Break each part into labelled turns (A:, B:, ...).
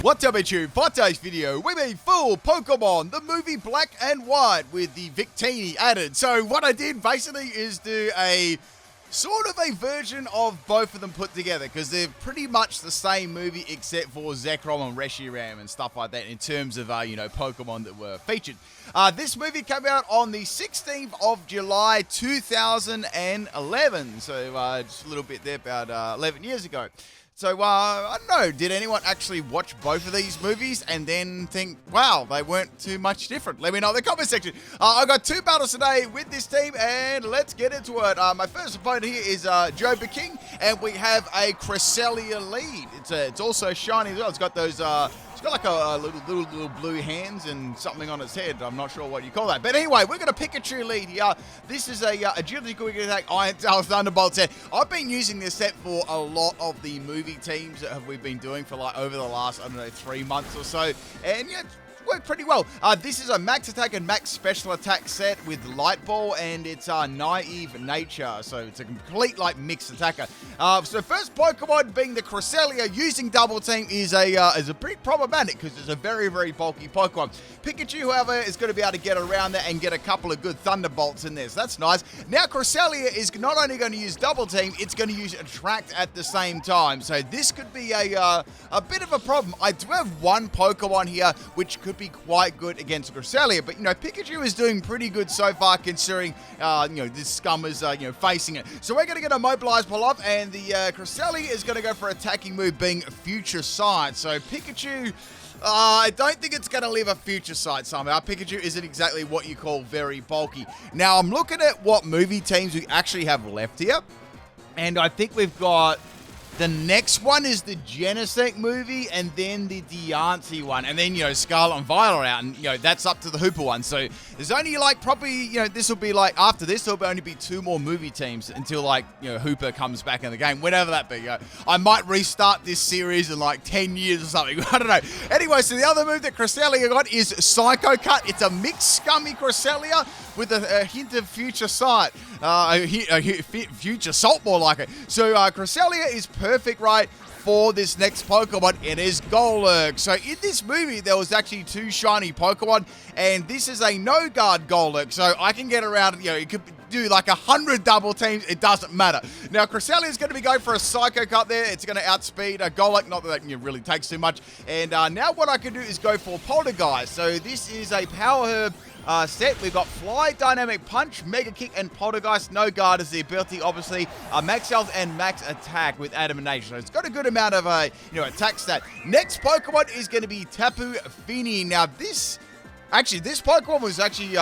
A: What's up, YouTube? For today's video, we made full Pokemon, the movie Black and White with the Victini added. So what I did basically is do a sort of a version of both of them put together because they're pretty much the same movie except for Zekrom and Reshiram and stuff like that in terms of, Pokemon that were featured. This movie came out on the 16th of July 2011, so just a little bit there, about 11 years ago. So, I don't know, did anyone actually watch both of these movies and then think, wow, they weren't too much different? Let me know in the comment section. I've got two battles today with this team, and let's get into it. My first opponent here is Joe King, and we have a Cresselia lead. It's also shiny as well. It's got those... It's got like a little blue hands and something on its head. I'm not sure what you call that. But anyway, we're got a Pikachu lead here. This is a Agility Quick Attack Iron Tail Thunderbolt set. I've been using this set for a lot of the movie teams that we've been doing for like over the last, 3 months or so. And yeah, worked pretty well. This is a max attack and max special attack set with Light Ball, and it's naive nature, so it's a complete like mixed attacker. So first Pokemon being the Cresselia, using double team is a pretty problematic because it's a very bulky Pokemon. Pikachu, however, is going to be able to get around there and get a couple of good Thunderbolts in there, so that's nice. Now Cresselia is not only going to use double team, it's going to use Attract at the same time, so this could be a bit of a problem. I do have one Pokemon here which could be quite good against Cresselia, but Pikachu is doing pretty good so far considering this scum is facing it. So we're going to get a Mobilized Pull up, and the Cresselia is going to go for attacking move being Future Sight. So Pikachu, I don't think it's going to leave a Future Sight somehow. Pikachu isn't exactly what you call very bulky. Now I'm looking at what movie teams we actually have left here, and I think we've got the next one is the Genesect movie, and then the Diancie one, and then, Scarlet and Violet out, and, that's up to the Hooper one. So there's only, probably, this will be, after this, there'll only be 2 more movie teams until, Hooper comes back in the game, whenever that be. I might restart this series in, 10 years or something. I don't know. Anyway, so the other move that Cresselia got is Psycho Cut. It's a mixed scummy Cresselia with a hint of Future Sight. Future Salt, more like it. So Cresselia is perfect, right, for this next Pokemon. It is Golurk. So in this movie, there was actually 2 shiny Pokemon, and this is a no-guard Golurk. So I can get around, it could do 100 double teams, it doesn't matter. Now, Cresselia is going to be going for a Psycho Cut there. It's going to outspeed a Golurk, not that really takes too much. And now what I can do is go for Poltergeist. So this is a Power Herb set. We've got Fly, Dynamic Punch, Mega Kick, and Poltergeist. No guard is the ability, obviously. Max health and max attack with Adamantine. So it's got a good amount of attack stat. Next Pokemon is going to be Tapu Fini. Now this Pokemon was actually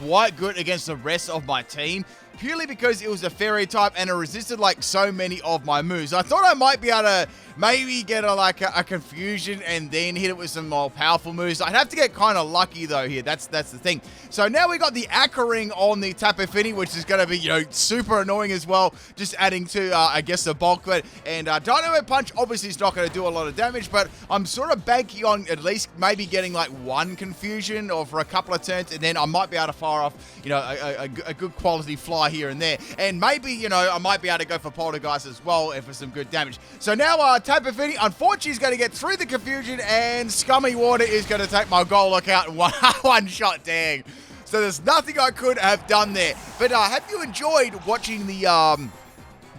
A: quite good against the rest of my team, purely because it was a fairy type and it resisted so many of my moves. I thought I might be able to maybe get a confusion and then hit it with some more powerful moves. I'd have to get kind of lucky though here. That's the thing. So now we got the Aqua Ring on the Tapu Fini, which is going to be super annoying as well. Just adding to I guess the bulk of it. And Dynamic Punch obviously is not going to do a lot of damage, but I'm sort of banking on at least maybe getting one confusion or for a couple of turns, and then I might be able to fire off a good quality fly here and there, and maybe I might be able to go for Poltergeist as well and for some good damage. So now Tapu Fini, unfortunately, is going to get through the confusion, and Scummy Water is going to take my Golurk out in one shot. Dang. So there's nothing I could have done there. But have you enjoyed watching the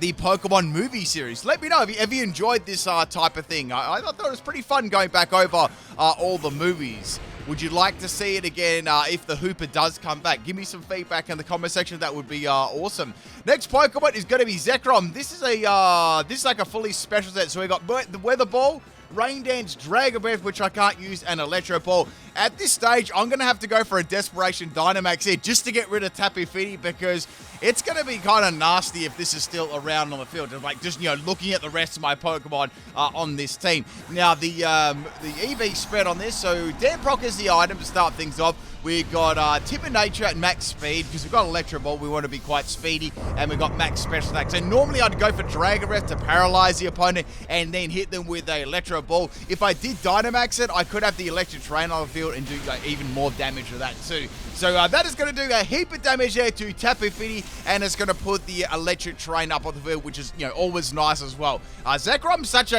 A: Pokemon movie series? Let me know. Have you enjoyed this type of thing? I thought it was pretty fun going back over all the movies. Would you like to see it again if the Hooper does come back? Give me some feedback in the comment section. That would be awesome. Next Pokemon is going to be Zekrom. This is like a fully special set. So we got the Weather Ball, Rain Dance, Dragon Breath, which I can't use, and Electro Ball. At this stage, I'm going to have to go for a Desperation Dynamax here just to get rid of Tapu Fini, because it's going to be kind of nasty if this is still around on the field. Just looking at the rest of my Pokemon on this team. Now, the EV spread on this, so Damproc is the item to start things off. We've got Timid Nature at max speed, because we've got Electro Ball, we want to be quite speedy, and we've got max special attack. So normally I'd go for Dragon Breath to paralyze the opponent and then hit them with a Electro Ball. If I did Dynamax it, I could have the Electric Terrain on the field and do even more damage with that too. So that is going to do a heap of damage there to Tapu Fini, and it's going to put the electric train up on the field, which is, always nice as well. Zekrom's such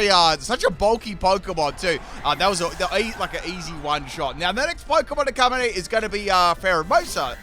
A: a bulky Pokemon too. That was like an easy one-shot. Now, the next Pokemon to come in is going to be Pheromosa.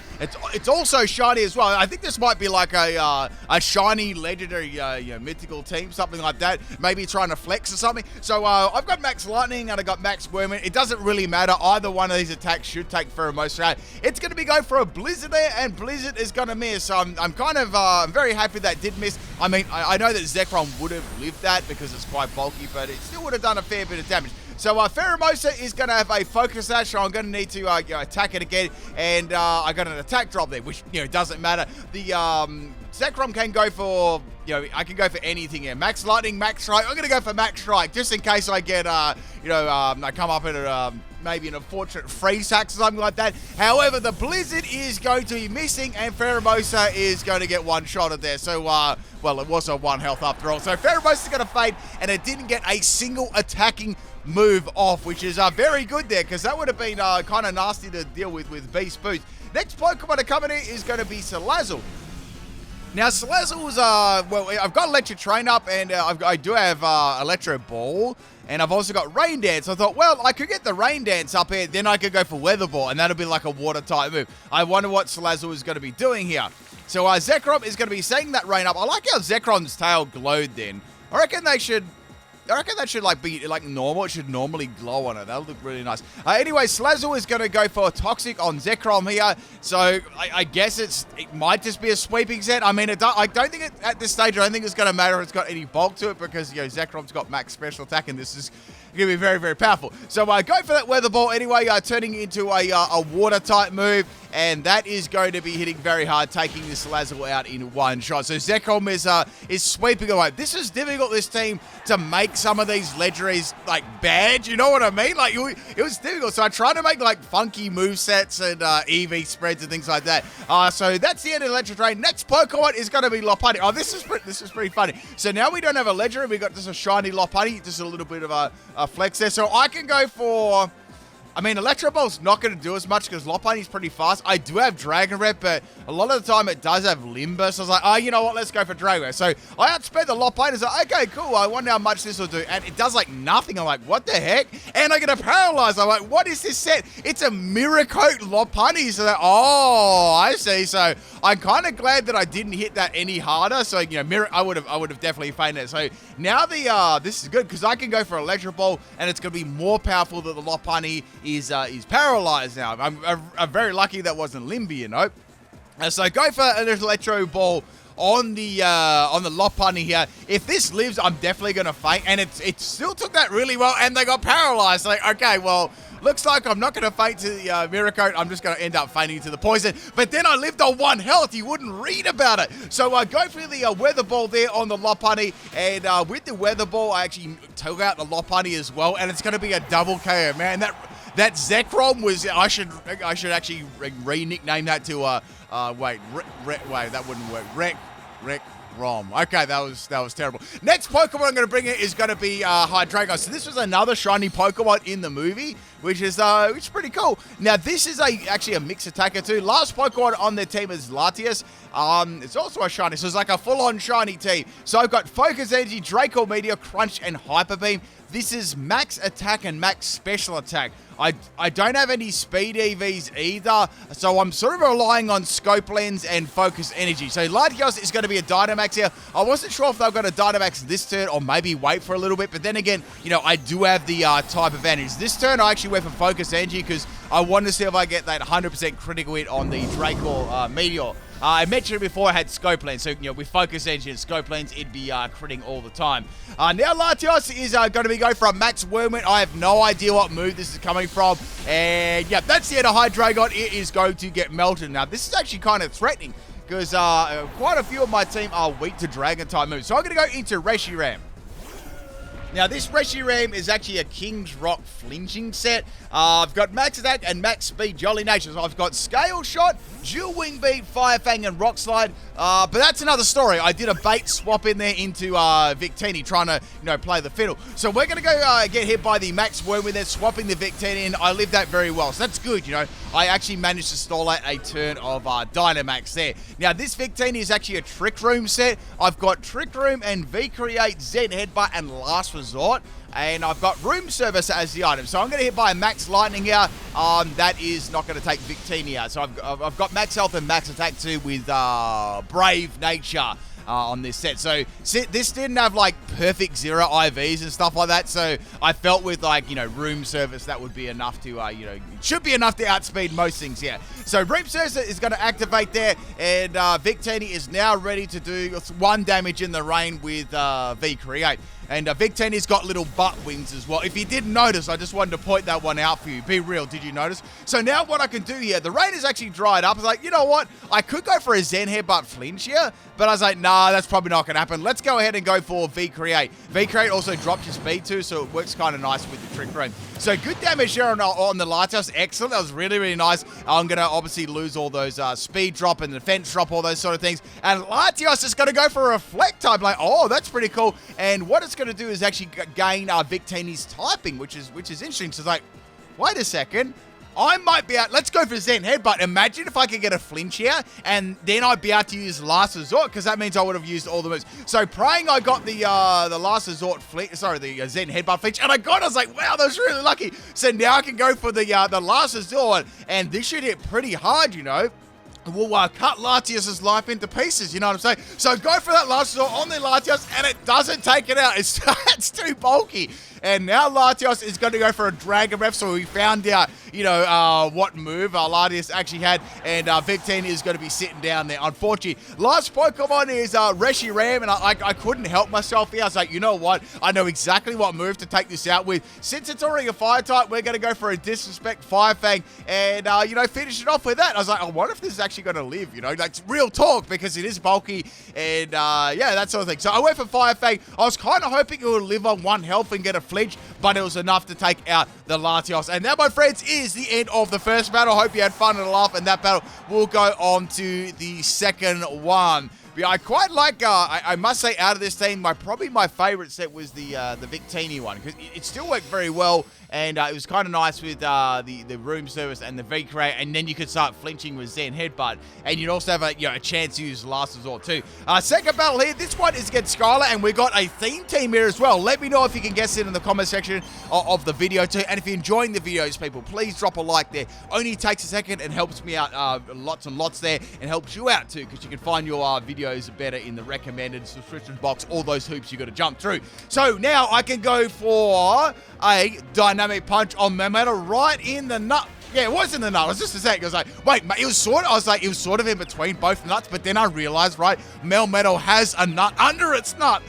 A: It's also shiny as well. I think this might be like a shiny legendary mythical team, something like that. Maybe trying to flex or something. So I've got Max Lightning and I got Max Worming. It doesn't really matter. Either one of these attacks should take Pheromosa out. It's going to be going for a Blizzard there, and Blizzard is going to miss. So I'm kind of very happy that did miss. I mean, I know that Zekrom would have lived that because it's quite bulky, but it still would have done a fair bit of damage. So Pheromosa is going to have a Focus Sash, so I'm going to need to attack it again, and I got an attack drop there, which doesn't matter. The Zekrom can go for I can go for anything here. Max Lightning, Max Strike. I'm going to go for Max Strike just in case I get I come up at maybe an unfortunate freeze hack or something like that. However, the Blizzard is going to be missing, and Pheromosa is going to get one-shotted there. So, well, it was a 1 health after all. So Pheromosa is going to fade, and it didn't get a single attacking move off, which is very good there, because that would have been kind of nasty to deal with Beast Boost. Next Pokemon to come in here is going to be Salazzle. Now, Salazzle's, well, I've got Electric Train up, and I do have Electro Ball, and I've also got Rain Dance. I thought, well, I could get the Rain Dance up here, then I could go for Weather Ball, and that'll be like a water-type move. I wonder what Salazzle is going to be doing here. So, Zekrom is going to be setting that Rain up. I like how Zekrom's tail glowed then. I reckon that should be like normal. It should normally glow on it. That'll look really nice. Anyway, Salazzle is going to go for Toxic on Zekrom here. So I guess it might just be a sweeping set. I mean, I don't think at this stage, I don't think it's going to matter if it's got any bulk to it, because Zekrom's got max special attack, and this is going to be very, very powerful. So go for that Weather Ball anyway, turning into a water type move. And that is going to be hitting very hard, taking this Salazzle out in one shot. So Zekrom is sweeping away. This is difficult, this team, to make some of these legendaries, like, bad. You know what I mean? Like, it was difficult. So I tried to make, like, funky movesets and EV spreads and things like that. So that's the end of the Electric Train. Next Pokemon is going to be Lopunny. Oh, this is pretty funny. So now we don't have a legendary. We got just a shiny Lopunny. Just a little bit of a flex there. So I can go for... I mean, Electro Ball's not going to do as much because Lopunny's pretty fast. I do have Dragon Rep, but a lot of the time it does have Limber. So I was like, oh, you know what? Let's go for Dragon Rep. So I outsped the Lopunny. I was like, okay, cool. I wonder how much this will do. And it does like nothing. I'm like, what the heck? And I get a Paralyze. I'm like, what is this set? It's a Miracote Lopunny. So oh, I see. So I'm kind of glad that I didn't hit that any harder. So, I would have definitely fainted. So now this is good because I can go for Electro Ball, and it's going to be more powerful than the Lopunny is paralyzed now. I'm very lucky that wasn't Limby, So go for an Electro Ball on the Lopunny here. If this lives, I'm definitely going to faint, and it still took that really well, and they got paralyzed. Like, okay, well, looks like I'm not going to faint to the Miracote. I'm just going to end up fainting to the poison. But then I lived on 1 health. You wouldn't read about it. So I go for the Weather Ball there on the Lopunny. And with the Weather Ball, I actually took out the Lopunny as well. And it's going to be a double KO. Man, that Zekrom was... I should actually re-nickname that to... wait, that wouldn't work. Rom. Okay, that was terrible. Next Pokemon I'm going to bring in is going to be Hydreigon. So this was another shiny Pokemon in the movie, which is pretty cool. Now this is actually a mixed attacker too. Last Pokemon on their team is Latias. It's also a shiny, so it's like a full-on shiny team. So I've got Focus Energy, Draco Meteor, Crunch, and Hyper Beam. This is max attack and max special attack. I don't have any speed EVs either, so I'm sort of relying on Scope Lens and Focus Energy. So Latios is going to be a Dynamax here. I wasn't sure if they've got a Dynamax this turn or maybe wait for a little bit, but then again, I do have the type advantage. This turn I actually went for Focus Energy because I wanted to see if I get that 100% critical hit on the Draco Meteor. I mentioned before I had Scope Lens, so with Focus Energy and Scope Lens, it'd be critting all the time. Now Latios is going to be going for a Max Wormwind. I have no idea what move this is coming from, and yeah, that's the end of Hydreigon. It is going to get melted. Now this is actually kind of threatening because quite a few of my team are weak to Dragon type moves, so I'm going to go into Reshiram. Now, this Reshiram is actually a King's Rock flinching set. I've got Max Attack and Max Speed Jolly Nature. So I've got Scale Shot, Dual Wing Beat, Fire Fang, and Rock Slide. But that's another story. I did a bait swap in there into Victini, trying to, play the fiddle. So we're going to go get hit by the Max Worm with it, swapping the Victini, and I lived that very well. So that's good, I actually managed to stall out a turn of Dynamax there. Now, this Victini is actually a Trick Room set. I've got Trick Room and V-Create, Zen Headbutt, and Last Resort. And I've got Room Service as the item. So I'm going to hit by a Max Lightning here. That is not going to take Victini out. So I've got Max Health and Max Attack too with Brave Nature on this set. So this didn't have like perfect zero IVs and stuff like that. So I felt with Room Service that would be enough to, should be enough to outspeed most things, yeah. So Room Service is going to activate there, and Victini is now ready to do 1 damage in the rain with V-Create. And Victini's got little butt wings as well. If you didn't notice, I just wanted to point that one out for you. Be real, did you notice? So now what I can do here, the rain is actually dried up. I was like, you know what? I could go for a Zen Headbutt flinch here, but I was like, nah, that's probably not going to happen. Let's go ahead and go for V-Create. V-Create also drops your speed too, so it works kind of nice with the Trick Room. So good damage here on the Latios. Excellent. That was really, really nice. I'm going to obviously lose all those speed drop and defense drop, all those sort of things. And Latios is going to go for a Reflect type. Like, oh, that's pretty cool. And what it's going to do is actually gain Victini's typing, which is interesting. So it's like, wait a second. I might be out. Let's go for Zen Headbutt. Imagine if I could get a flinch here, and then I'd be able to use Last Resort, because that means I would have used all the moves. So praying I got the Last Resort flinch, sorry, the Zen Headbutt flinch, and I got it. I was like, wow, that was really lucky. So now I can go for the Last Resort, and this should hit pretty hard, We'll cut Latios' life into pieces, you know what I'm saying? So go for that Last Resort on the Latios, and it doesn't take it out. It's too bulky. And now Latios is going to go for a Dragon Breath, so we found out, what move Latios actually had, and Victini is going to be sitting down there, unfortunately. Last Pokemon is Reshiram, and I couldn't help myself here. I was like, you know what? I know exactly what move to take this out with. Since it's already a Fire type, we're going to go for a Disrespect Fire Fang, and, finish it off with that. I was like, I wonder if this is actually going to live, like, real talk, because it is bulky, and, that sort of thing. So I went for Fire Fang. I was kind of hoping it would live on 1 health and get a flinch, but it was enough to take out the Latios. And that, my friends, is the end of the first battle. Hope you had fun and a laugh, and that battle will go on to the second one. But I quite like, I must say, out of this team, probably my favorite set was the Victini one, because it still worked very well, and it was kind of nice with the Room Service and the V-Create, and then you could start flinching with Zen Headbutt, and you'd also have a chance to use Last Resort too. Second battle here, this one is against Skylar, and we got a theme team here as well. Let me know if you can guess it in the comment section of the video too, and if you're enjoying the videos, people, please drop a like there. Only takes a second and helps me out lots and lots there, and helps you out too, because you can find your videos better in the recommended subscription box, all those hoops you got to jump through. So now I can go for a Dynamic Punch on Melmetal right in the nut. Yeah, it was in the nut. I was just a sec. I was like, wait, it was sort of in between both nuts, but then I realized, right, Melmetal has a nut under its nut.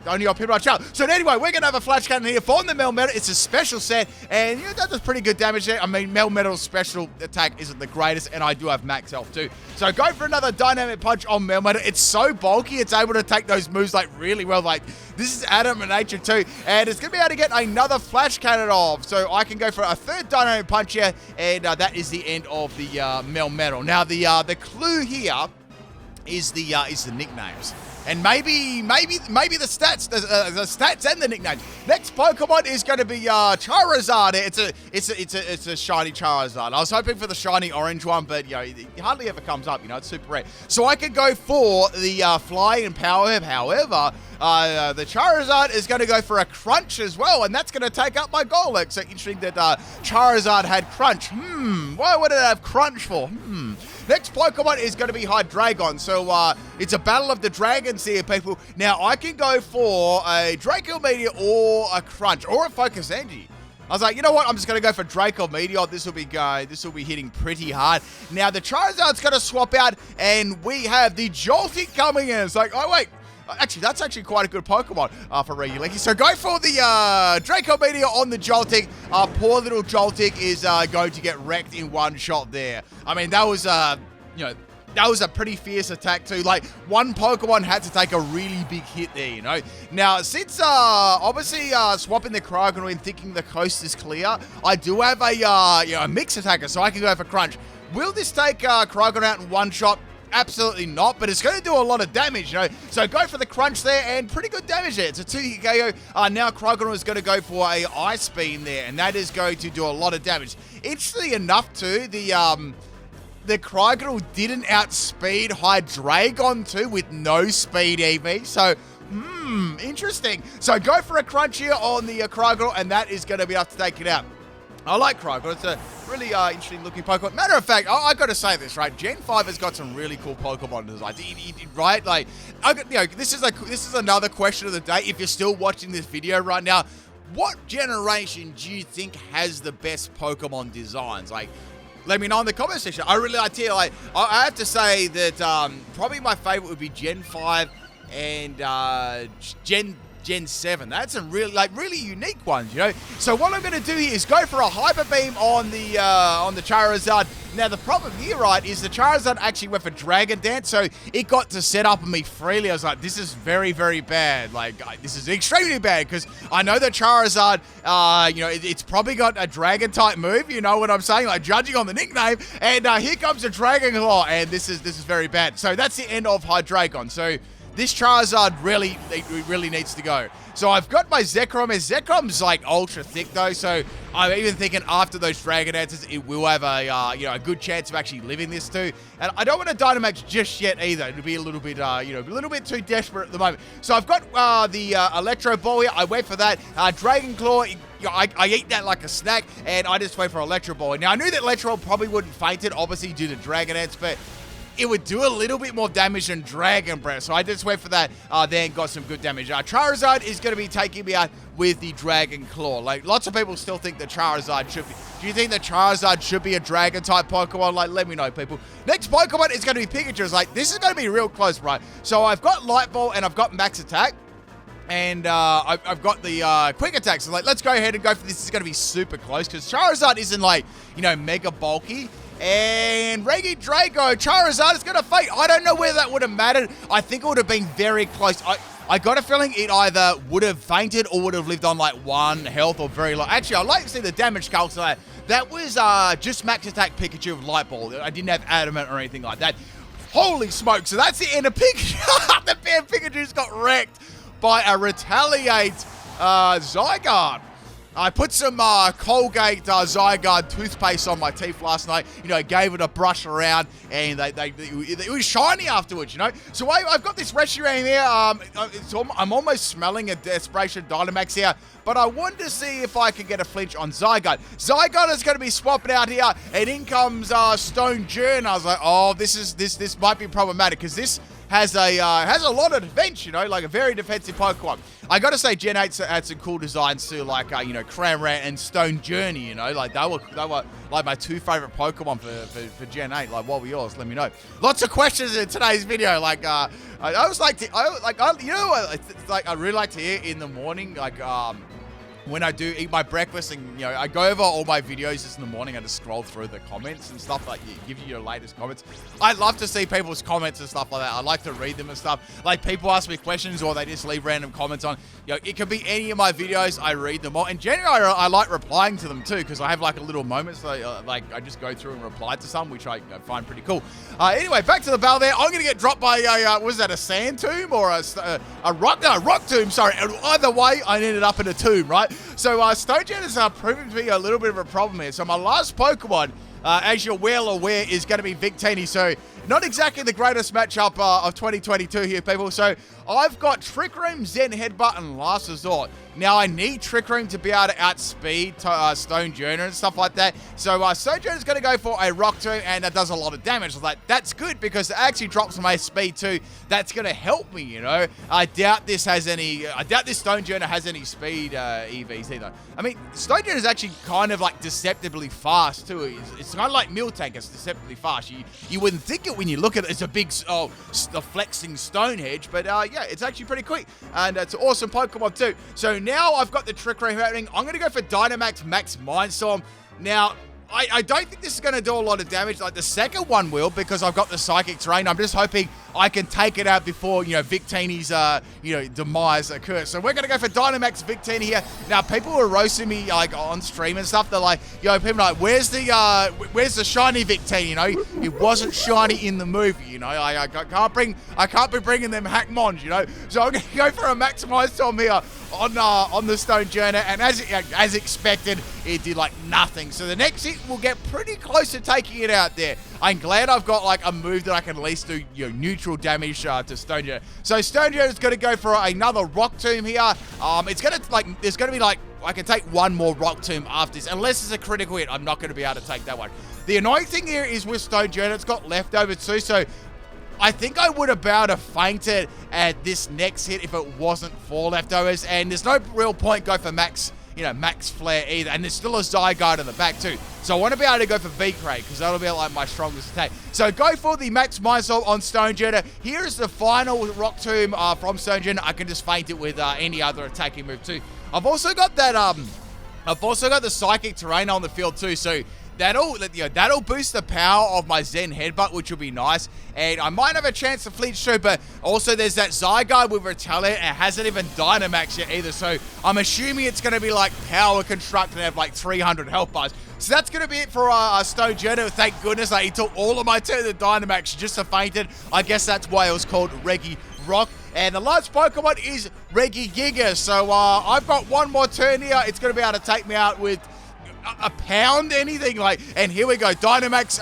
A: Only got pretty much out. So anyway, we're going to have a Flash Cannon here from the Melmetal. It's a special set, and that does pretty good damage there. I mean, Melmetal's special attack isn't the greatest, and I do have max health too. So go for another Dynamic Punch on Melmetal. It's so bulky, it's able to take those moves like really well. Like, this is Adamant Nature too, and it's going to be able to get another Flash Cannon off. So I can go for a third Dynamic Punch here, and that is the end of the Melmetal. Now, the clue here is the nicknames. And maybe the stats, the stats and the nicknames. Next Pokemon is going to be Charizard. It's a shiny Charizard. I was hoping for the shiny orange one, but it hardly ever comes up. It's super rare. So I could go for the Fly and Power Herb. However, the Charizard is going to go for a Crunch as well, and that's going to take up my Golurk. So interesting that Charizard had Crunch. Why would it have Crunch for? Next Pokemon is going to be Hydreigon. So it's a battle of the dragons here, people. Now, I can go for a Draco Meteor or a Crunch or a Focus Energy. I was like, you know what? I'm just going to go for Draco Meteor. This will be hitting pretty hard. Now, the Charizard's going to swap out, and we have the Joltik coming in. It's like, oh, wait. Actually, that's actually quite a good Pokemon for regular. So go for the Draco Meteor on the Joltik. Poor little Joltik is going to get wrecked in one shot there. I mean, that was, that was a pretty fierce attack too. Like, one Pokemon had to take a really big hit there, you know. Now, since obviously swapping the Cryogonal and thinking the coast is clear, I do have a a mix attacker, so I can go for Crunch. Will this take Cryogonal out in one shot? Absolutely not, but it's going to do a lot of damage, you know. So go for the Crunch there, and pretty good damage there. It's a 2-hit KO. Now Cryogonal is going to go for a Ice Beam there, and that is going to do a lot of damage. Interestingly enough, too, the Cryogonal didn't outspeed Hydreigon too with no speed EV. So, interesting. So go for a Crunch here on the Cryogonal, and that is going to be enough to take it out. I like Cryogonal. It's a really interesting looking Pokemon. Matter of fact, I got to say this, right? Gen 5 has got some really cool Pokemon designs, right? Like, this is another question of the day. If you're still watching this video right now, what generation do you think has the best Pokemon designs? Like, let me know in the comment section. I really like to hear, like, I have to say that probably my favorite would be Gen 5 and Gen 7. That's some really unique ones, you know. So what I'm going to do here is go for a Hyper Beam on the Charizard. Now the problem here, right, is the Charizard actually went for Dragon Dance, so it got to set up on me freely. I was like, this is very, very bad. Like, this is extremely bad, because I know that Charizard, it's probably got a Dragon type move. You know what I'm saying? Like, judging on the nickname, and here comes a Dragon Claw, and this is very bad. So that's the end of Hydreigon. So this Charizard really needs to go. So I've got my Zekrom. Zekrom's like ultra thick though, so I'm even thinking after those Dragon Dances, it will have a good chance of actually living this too. And I don't want to Dynamax just yet either. It'll be a little bit a little bit too desperate at the moment. So I've got the Electro Ball here. I went for that Dragon Claw. I eat that like a snack, and I just wait for Electro Ball. Now I knew that Electro probably wouldn't faint it, obviously due to Dragon Dance, but it would do a little bit more damage than Dragon Breath. So I just went for that, then got some good damage. Charizard is going to be taking me out with the Dragon Claw. Like, lots of people still think that Charizard should be. Do you think that Charizard should be a Dragon-type Pokemon? Like, let me know, people. Next Pokemon is going to be Pikachu. It's like, this is going to be real close, right? So I've got Light Ball and I've got Max Attack. And I've got the Quick Attack. So, like, let's go ahead and go for this. This is going to be super close because Charizard isn't, like, mega bulky. And Regidrago, Charizard is going to faint. I don't know whether that would have mattered. I think it would have been very close. I got a feeling it either would have fainted or would have lived on like 1 health or very low. Actually, I'd like to see the damage calculator. That was just Max Attack Pikachu with Light Ball. I didn't have Adamant or anything like that. Holy smoke. So that's the end of Pikachu. The damn Pikachu's got wrecked by a Retaliate Zygarde. I put some Colgate Zygarde toothpaste on my teeth last night. Gave it a brush around, and it was shiny afterwards, So I've got this Reshiram here. I'm almost smelling a Desperation Dynamax here, but I wanted to see if I could get a flinch on Zygarde. Zygarde is going to be swapping out here, and in comes Stone Journey. I was like, oh, this might be problematic, because this has a lot of defense, like a very defensive Pokemon. I gotta say, Gen 8 had some cool designs too, like Cramorant and Stone Journey. Like they were like my 2 favorite Pokemon for Gen 8. Like, what were yours? Let me know. Lots of questions in today's video. Like, I always like to, I really like to hear in the morning, like when I do eat my breakfast, and I go over all my videos just in the morning. I just scroll through the comments and stuff, like give you your latest comments. I love to see people's comments and stuff like that. I like to read them and stuff. Like, people ask me questions or they just leave random comments on. It could be any of my videos. I read them all, and generally I like replying to them too, because I have like a little moment. So like I just go through and reply to some, which I find pretty cool. Anyway, back to the battle there. I'm gonna get dropped by was that a sand tomb or a rock tomb? Sorry. Either way, I ended up in a tomb, right? So Stonejet is proving to be a little bit of a problem here. So my last Pokemon, as you're well aware, is going to be Victini. So not exactly the greatest matchup of 2022 here, people. So I've got Trick Room, Zen Headbutt, and Last Resort. Now, I need Trick Room to be able to outspeed Stone Journey and stuff like that. So Stone Journey is going to go for a Rock Tomb, and that does a lot of damage. So that's good, because it actually drops my speed too. That's going to help me, I doubt this Stone Journey has any speed EVs either. I mean, Stone Journey is actually kind of like deceptively fast too. It's kind of like Miltank. It's deceptively fast. You wouldn't think it when you look at it. It's a big, the flexing Stonehenge, but yeah, it's actually pretty quick, and it's an awesome Pokemon too. So now I've got the Trick Room happening. I'm going to go for Dynamax Max Mindstorm. Now, I don't think this is going to do a lot of damage. Like, the second one will, because I've got the Psychic Terrain. I'm just hoping I can take it out before, Victini's, demise occurs. So we're going to go for Dynamax Victini here. Now, people were roasting me, like, on stream and stuff. They're like, people are like, where's the shiny Victini, It wasn't shiny in the movie, I can't be bringing them Hackmons, So I'm going to go for a Maximize Tom here on the Stone Journey, and as expected, it did like nothing. So the next hit will get pretty close to taking it out there. I'm glad I've got like a move that I can at least do neutral damage to Stone Journey. So Stone Journey is going to go for another Rock Tomb here. It's going to there's going to be like, I can take one more Rock Tomb after this, unless it's a critical hit. I'm not going to be able to take that one. The annoying thing here is with Stone Journey, it's got leftovers too, so I think I would have been able to fainted at this next hit if it wasn't for leftovers, and there's no real point go for max flare either, and there's still a Zygarde in the back too. So I want to be able to go for V-Crate, because that'll be like my strongest attack. So go for the Max Mindset on Stone Journey. Here is the final Rock Tomb from Stone Journey. I can just feint it with any other attacking move too. I've also got that I've also got the Psychic Terrain on the field too, so that'll boost the power of my Zen Headbutt, which will be nice. And I might have a chance to Fleet Shoot, but also there's that Zygarde with Retaliate, and it hasn't even Dynamax yet either. So I'm assuming it's going to be like Power Construct and have like 300 health bars. So that's going to be it for Stone Journey. Thank goodness he took all of my turn to Dynamax just to faint it. I guess that's why it was called Reggie Rock. And the last Pokemon is Regigigas. So I've got one more turn here. It's going to be able to take me out with a pound, anything like, and here we go, Dynamax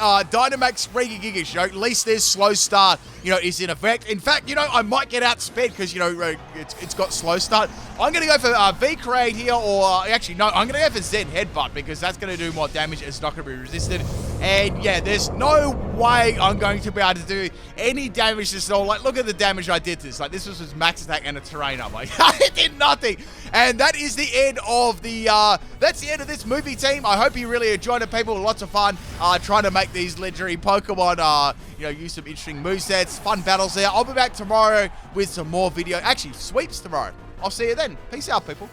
A: Regigigas, at least there's slow start, is in effect. In fact, I might get outsped because, it's got slow start. I'm going to go for V-Crate here, or actually, no, I'm going to go for Zen Headbutt because that's going to do more damage. It's not going to be resisted. And yeah, there's no way I'm going to be able to do any damage to this at all. Like, look at the damage I did to this. Like, this was his max attack and a terrain up. Like, it did nothing. And that is the end of that's the end of this movie, team. I hope you really enjoyed it, people. Lots of fun trying to make these legendary Pokemon, use some interesting movesets, fun battles there. I'll be back tomorrow with some more video. Actually, sweeps tomorrow. I'll see you then. Peace out, people.